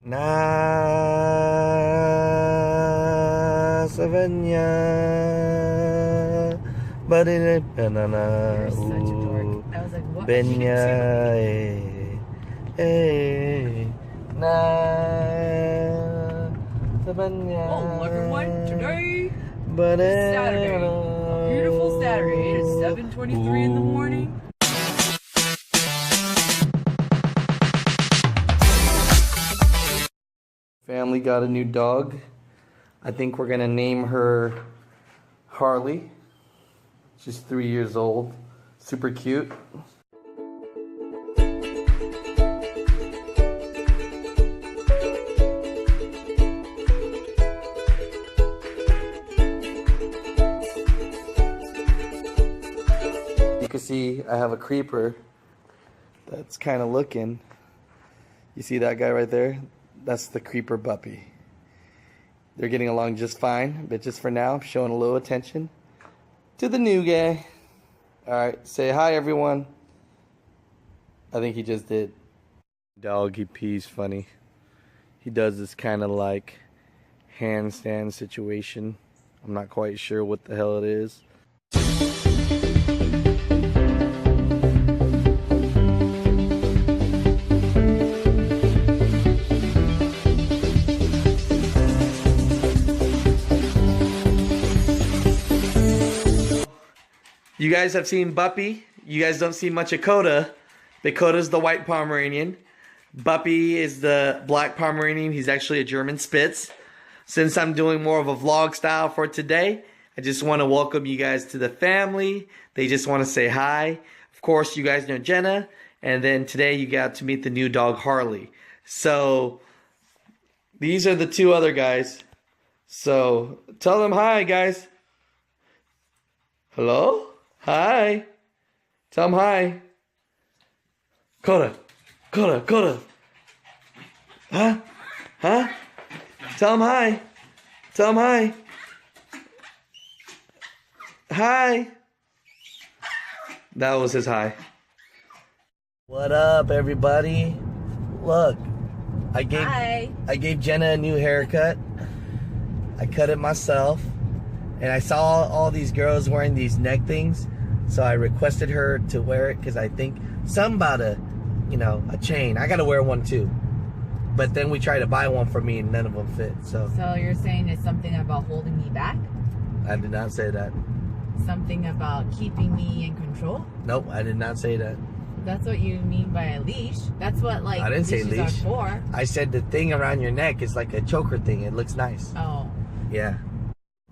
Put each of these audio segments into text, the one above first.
Nasa Venya, but in a banana. You're such a dork. I was like, what? Benya, nasa Venya. Oh, everyone, today But is Saturday. A beautiful Saturday. It's 7:23 in the morning. Family got a new dog. I think we're gonna name her Harley. She's 3 years old. Super cute. You can see I have a creeper that's kind of looking. You see that guy right there? That's the creeper puppy. They're getting along just fine, but just for now, I'm showing a little attention to the new guy. Alright, say hi everyone. I think he just did. Dog, he pees funny. He does this kind of like handstand situation. I'm not quite sure what the hell it is. You guys have seen Buppy. You guys don't see much of Coda. But Coda's the white Pomeranian. Buppy is the black Pomeranian. He's actually a German Spitz. Since I'm doing more of a vlog style for today, I just want to welcome you guys to the family. They just want to say hi. Of course, you guys know Jenna. And then today you got to meet the new dog, Harley. So, these are the two other guys. So, tell them hi, guys. Hello? Hi. Tell him hi. Coda. Coda. Coda. Huh? Huh? Tell him hi. Tell him hi. Hi. That was his hi. What up, everybody? Look, I gave Jenna a new haircut. I cut it myself. And I saw all these girls wearing these neck things, so I requested her to wear it because I think something about a chain. I gotta wear one too. But then we tried to buy one for me and none of them fit. So you're saying it's something about holding me back? I did not say that. Something about keeping me in control? Nope, I did not say that. That's what you mean by a leash. That's what like I didn't say leash. Are for. I said the thing around your neck is like a choker thing. It looks nice. Oh. Yeah.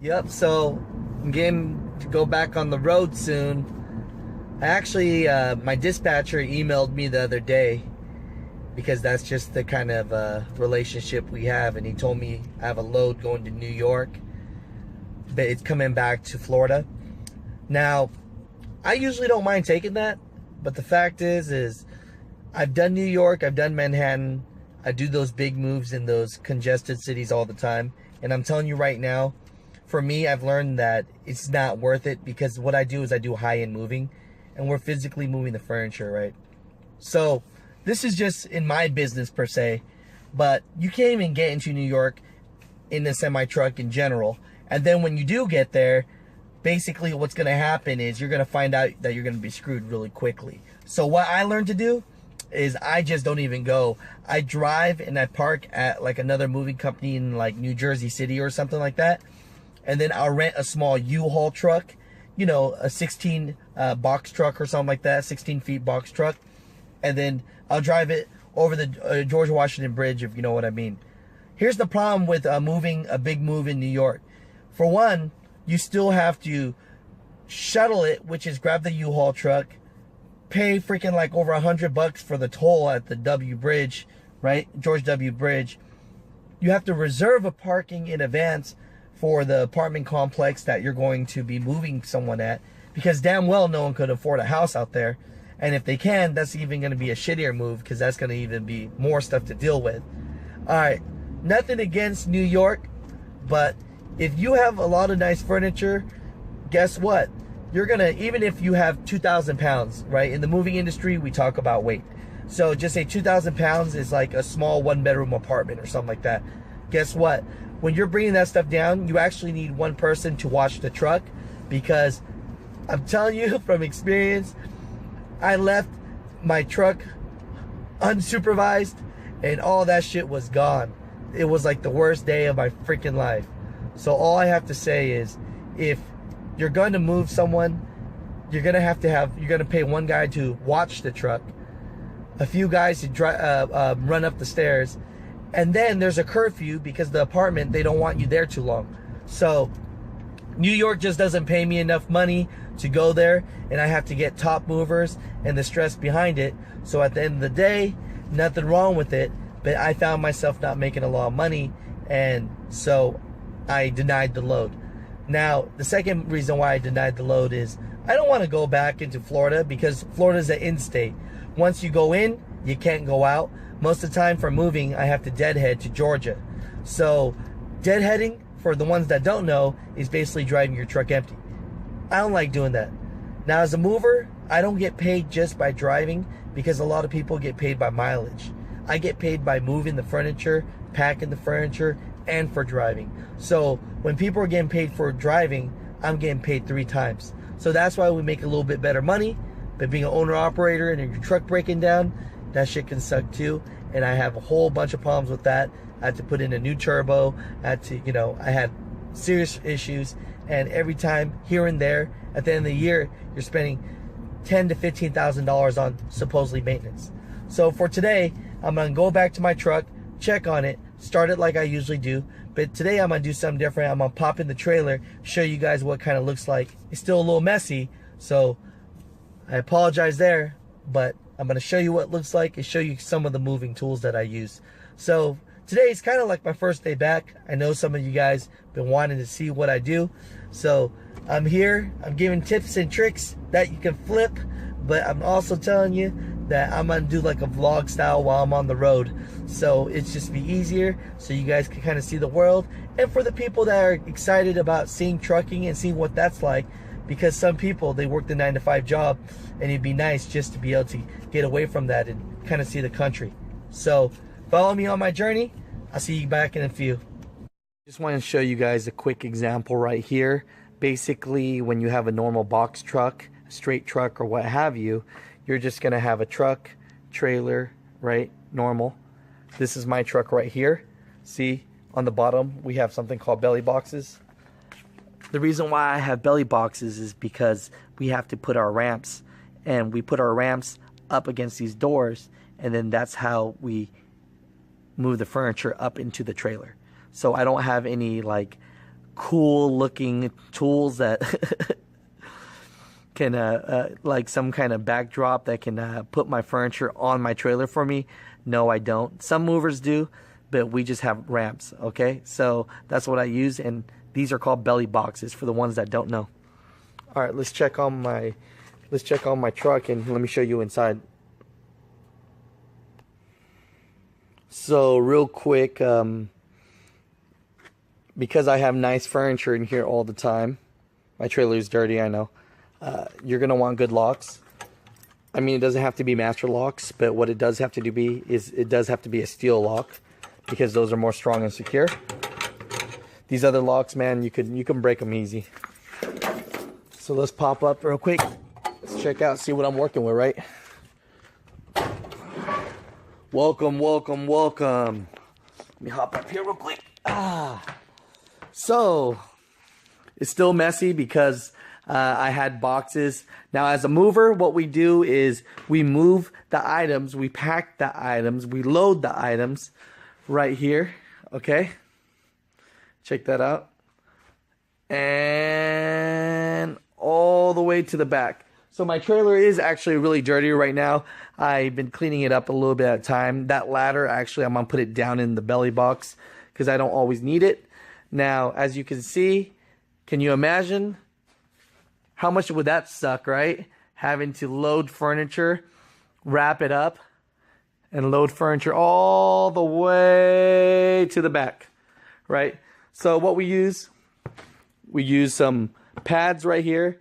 Yep, so I'm getting to go back on the road soon. Actually, my dispatcher emailed me the other day because that's just the kind of relationship we have, and he told me I have a load going to New York, but it's coming back to Florida. Now, I usually don't mind taking that, but the fact is I've done New York, I've done Manhattan, I do those big moves in those congested cities all the time, and I'm telling you right now, for me, I've learned that it's not worth it because what I do is I do high-end moving and we're physically moving the furniture, right? So this is just in my business per se, but you can't even get into New York in a semi-truck in general. And then when you do get there, basically what's going to happen is you're going to find out that you're going to be screwed really quickly. So what I learned to do is I just don't even go. I drive and I park at like another moving company in like New Jersey City or something like that. And then I'll rent a small U-Haul truck, a 16 box truck or something like that, 16 feet box truck. And then I'll drive it over the George Washington Bridge, if you know what I mean. Here's the problem with moving a big move in New York. For one, you still have to shuttle it, which is grab the U-Haul truck, pay freaking like over $100 for the toll at the W Bridge, right? George W. Bridge. You have to reserve a parking in advance for the apartment complex that you're going to be moving someone at, because damn well no one could afford a house out there. And if they can, that's even going to be a shittier move because that's going to even be more stuff to deal with. All right, nothing against New York, but if you have a lot of nice furniture, guess what? You're going to, even if you have 2,000 pounds, right? In the moving industry, we talk about weight. So just say 2,000 pounds is like a small 1-bedroom apartment or something like that. Guess what? When you're bringing that stuff down, you actually need one person to watch the truck, because I'm telling you from experience, I left my truck unsupervised and all that shit was gone. It was like the worst day of my freaking life. So all I have to say is, if you're going to move someone, you're going to pay one guy to watch the truck, a few guys to run up the stairs, and then there's a curfew because the apartment, they don't want you there too long. So New York just doesn't pay me enough money to go there, and I have to get top movers and the stress behind it. So at the end of the day, nothing wrong with it, but I found myself not making a lot of money, and so I denied the load. Now, the second reason why I denied the load is I don't want to go back into Florida, because Florida's an in-state. Once you go in, you can't go out. Most of the time for moving, I have to deadhead to Georgia. So deadheading, for the ones that don't know, is basically driving your truck empty. I don't like doing that. Now, as a mover, I don't get paid just by driving, because a lot of people get paid by mileage. I get paid by moving the furniture, packing the furniture, and for driving. So when people are getting paid for driving, I'm getting paid 3 times. So that's why we make a little bit better money. But being an owner-operator and your truck breaking down, that shit can suck too. And I have a whole bunch of problems with that. I had to put in a new turbo. I had serious issues. And every time, here and there, at the end of the year, you're spending $10,000 to $15,000 on supposedly maintenance. So for today, I'm gonna go back to my truck, check on it, start it like I usually do. But today I'm gonna do something different. I'm gonna pop in the trailer, show you guys what kind of looks like. It's still a little messy, so I apologize there, but I'm gonna show you what it looks like and show you some of the moving tools that I use. So today is kind of like my first day back. I know some of you guys been wanting to see what I do. So I'm here, I'm giving tips and tricks that you can flip, but I'm also telling you that I'm gonna do like a vlog style while I'm on the road. So it's just be easier, so you guys can kind of see the world. And for the people that are excited about seeing trucking and seeing what that's like, because some people, they work the 9-to-5 job, and it'd be nice just to be able to get away from that and kind of see the country. So follow me on my journey. I'll see you back in a few. Just want to show you guys a quick example right here. Basically, when you have a normal box truck, a straight truck, or what have you, you're just gonna have a truck, trailer, right? Normal. This is my truck right here. See, on the bottom, we have something called belly boxes. The reason why I have belly boxes is because we have to put our ramps, and we put our ramps up against these doors, and then that's how we move the furniture up into the trailer. So I don't have any like cool looking tools that can like some kind of backdrop that can put my furniture on my trailer for me. No, I don't. Some movers do, but we just have ramps. Okay, so that's what I use, and these are called belly boxes for the ones that don't know. All right, let's check on my truck, and let me show you inside. So real quick, because I have nice furniture in here all the time, my trailer is dirty, I know. You're gonna want good locks. I mean, it doesn't have to be master locks, but what it does have to be is it does have to be a steel lock, because those are more strong and secure. These other locks, man, you can break them easy. So let's pop up real quick. Let's check out, see what I'm working with, right? Welcome, welcome, welcome. Let me hop up here real quick. So it's still messy because I had boxes. Now, as a mover, what we do is we move the items, we pack the items, we load the items right here. Okay, check that out. And all the way to the back. So my trailer is actually really dirty right now. I've been cleaning it up a little bit at a time. That ladder, actually, I'm gonna put it down in the belly box because I don't always need it. Now, as you can see, can you imagine how much would that suck, right? Having to load furniture, wrap it up, and load furniture all the way to the back, right? So what we use some pads right here,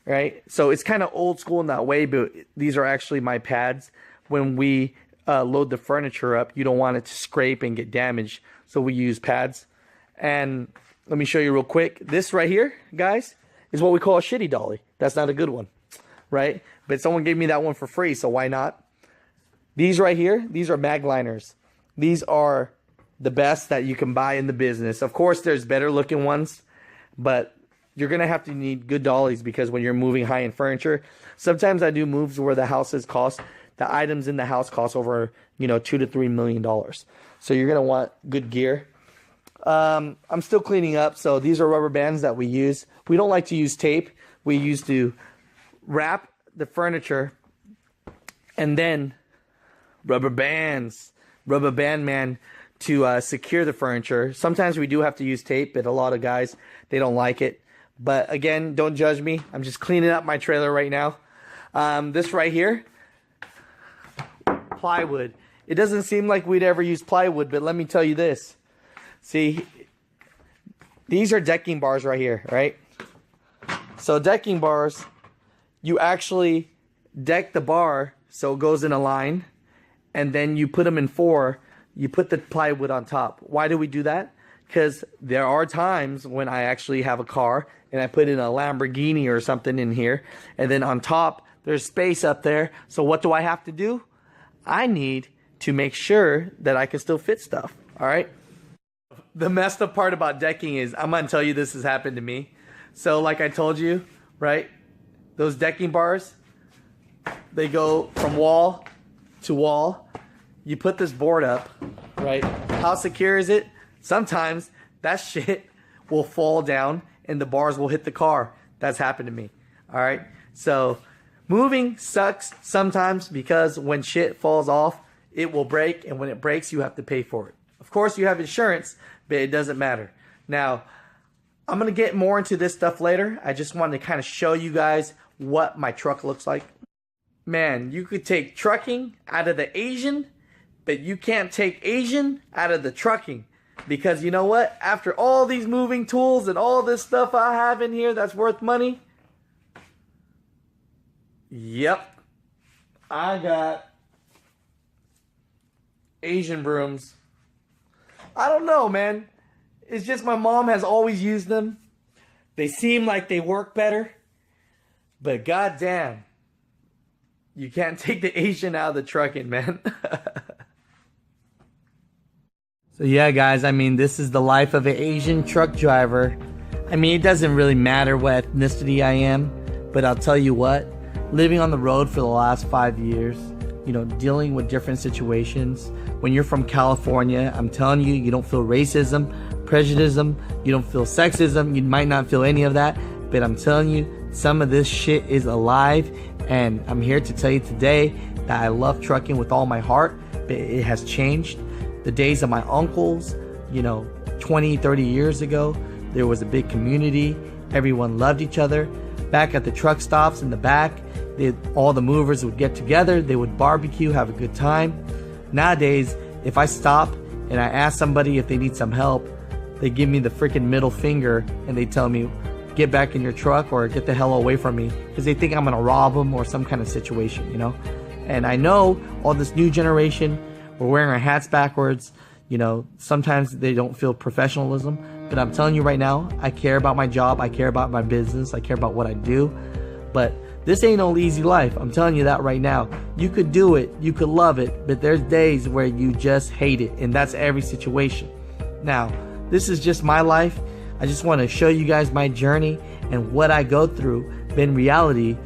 right? So it's kind of old school in that way, but these are actually my pads when we load the furniture up, you don't want it to scrape and get damaged. So we use pads. And let me show you real quick. This right here, guys, is what we call a shitty dolly. That's not a good one, right? But someone gave me that one for free, so why not? These right here, these are mag liners. These are the best that you can buy in the business. Of course, there's better looking ones, but you're going to have to need good dollies because when you're moving high-end furniture, sometimes I do moves where the items in the house cost over, $2 to $3 million. So you're going to want good gear. I'm still cleaning up, so these are rubber bands that we use. We don't like to use tape. We used to wrap the furniture and then rubber band man to secure the furniture. Sometimes we do have to use tape, but a lot of guys, they don't like it. But again, don't judge me. I'm just cleaning up my trailer right now. This right here, plywood. It doesn't seem like we'd ever use plywood, but let me tell you this. See, these are decking bars right here, right? So decking bars, you actually deck the bar so it goes in a line, and then you put them in four. You put the plywood on top. Why do we do that? Because there are times when I actually have a car and I put in a Lamborghini or something in here, and then on top there's space up there. So what do I have to do? I need to make sure that I can still fit stuff. All right. The messed up part about decking is, I'm gonna tell you, this has happened to me. So like I told you, right? Those decking bars, they go from wall to wall. You put this board up, right? How secure is it? Sometimes that shit will fall down and the bars will hit the car. That's happened to me. All right. So moving sucks sometimes because when shit falls off, it will break. And when it breaks, you have to pay for it. Of course, you have insurance, but it doesn't matter. Now, I'm going to get more into this stuff later. I just wanted to kind of show you guys what my truck looks like. Man, you could take trucking out of the Asian, but you can't take Asian out of the trucking. Because you know what? After all these moving tools and all this stuff I have in here that's worth money, yep, I got Asian brooms. I don't know, man. It's just my mom has always used them. They seem like they work better. But goddamn, you can't take the Asian out of the trucking, man. So yeah, guys, I mean, this is the life of an Asian truck driver. I mean, it doesn't really matter what ethnicity I am, but I'll tell you what, living on the road for the last 5 years, dealing with different situations. When you're from California, I'm telling you, you don't feel racism, prejudice, you don't feel sexism, you might not feel any of that, but I'm telling you, some of this shit is alive, and I'm here to tell you today that I love trucking with all my heart, but it has changed. The days of my uncles, 20, 30 years ago, there was a big community. Everyone loved each other. Back at the truck stops in the back, all the movers would get together. They would barbecue, have a good time. Nowadays, if I stop and I ask somebody if they need some help, they give me the freaking middle finger and they tell me, get back in your truck or get the hell away from me, because they think I'm going to rob them or some kind of situation, And I know all this new generation, we're wearing our hats backwards. Sometimes they don't feel professionalism. But I'm telling you right now, I care about my job. I care about my business. I care about what I do. But this ain't no easy life. I'm telling you that right now. You could do it. You could love it. But there's days where you just hate it. And that's every situation. Now, this is just my life. I just want to show you guys my journey and what I go through. But in reality,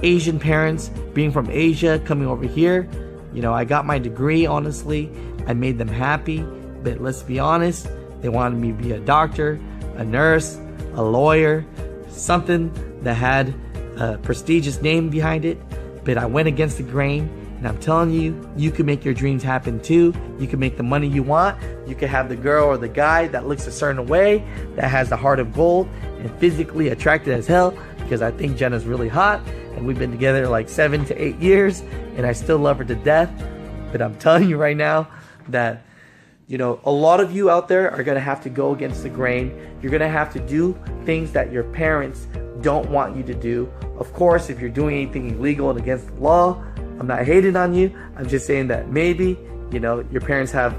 Asian parents, being from Asia, coming over here, I got my degree, honestly. I made them happy, but let's be honest, they wanted me to be a doctor, a nurse, a lawyer, something that had a prestigious name behind it, but I went against the grain, and I'm telling you, you can make your dreams happen too. You can make the money you want. You can have the girl or the guy that looks a certain way, that has the heart of gold, and physically attracted as hell, because I think Jenna's really hot, and we've been together like 7 to 8 years, and I still love her to death. But I'm telling you right now that, a lot of you out there are going to have to go against the grain. You're going to have to do things that your parents don't want you to do. Of course, if you're doing anything illegal and against the law, I'm not hating on you. I'm just saying that maybe, you know, your parents have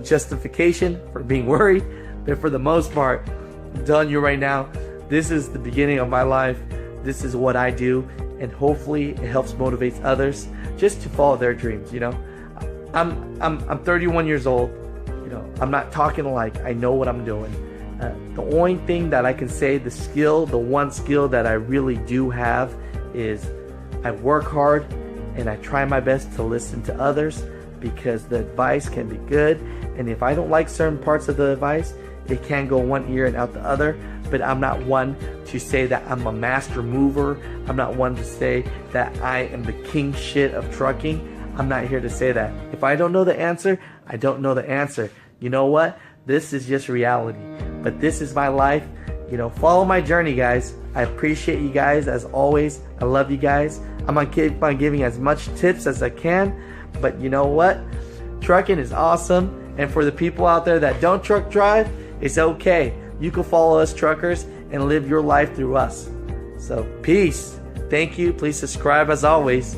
justification for being worried. But for the most part, I'm telling you right now, this is the beginning of my life. This is what I do. And hopefully it helps motivate others just to follow their dreams, you know. I'm 31 years old. You know, I'm not talking like I know what I'm doing. The only thing that I can say, the one skill that I really do have is I work hard and I try my best to listen to others, because the advice can be good. And if I don't like certain parts of the advice, it can go one ear and out the other. But I'm not one to say that I'm a master mover. I'm not one to say that I am the king shit of trucking. I'm not here to say that. If I don't know the answer, I don't know the answer. You know what? This is just reality. But this is my life. You know, follow my journey, guys. I appreciate you guys as always. I love you guys. I'm gonna keep on giving as much tips as I can. But you know what? Trucking is awesome. And for the people out there that don't truck drive, it's okay. You can follow us truckers and live your life through us. So peace. Thank you. Please subscribe as always.